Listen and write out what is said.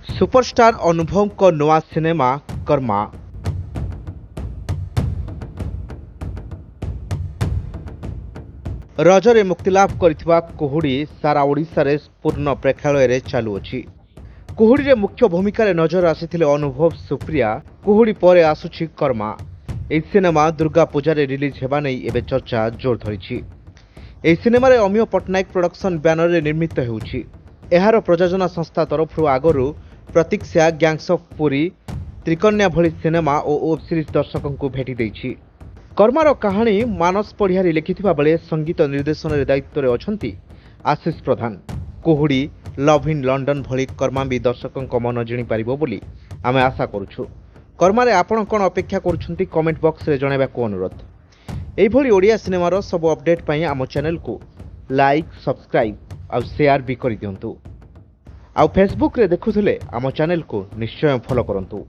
Superstar अनुभव को नवा सिनेमा कर्मा। रजरे मुक्तिलाभ करथिबा कुहुड़ी सारा ओडिशा रे पूर्ण प्रेक्षालय रे चालुअछि। कुहुड़ी रे मुख्य भूमिका रे नजर आसिथिले अनुभव सुप्रिया। कुहुड़ी परे आसुछि कर्मा। एही सिनेमा दुर्गा पूजा रे रिलीज हेबा नै एबे चर्चा जोर धरिछि। एही सिनेमा रे अमिय पटनायक प्रोडक्शन बैनर रे निर्मित हेउछि। एहार प्रयोजना संस्था तरफ आगरू प्रतीक्षा, गैंग्स ऑफ पुरी, त्रिकन्या भली सिनेमा और वेब सीरीज दर्शकों को भेटी देछि। कर्मार कहानी मानस पढ़ियारी लिखिथिबा बेले संगीत निर्देशन रे दायित्व रे अछंती आशीष प्रधान। कुहुड़ी, लव इन लंडन भली कर्मा भी दर्शकों को मन जिणी पारिबो बोली आमे आशा करूछु। कर्मारे आपण कोन अपेक्षा करूछंती कमेंट बॉक्स रे जणाइबा को अनुरोध। एही भली ओडिया सिनेमार सब अपडेट पई आम चैनल को लाइक, सब्सक्राइब और शेयर भी करि दियंतु। आउ फेसबुक रे देखुथिले आम चैनल को निश्चय फॉलो करंतु।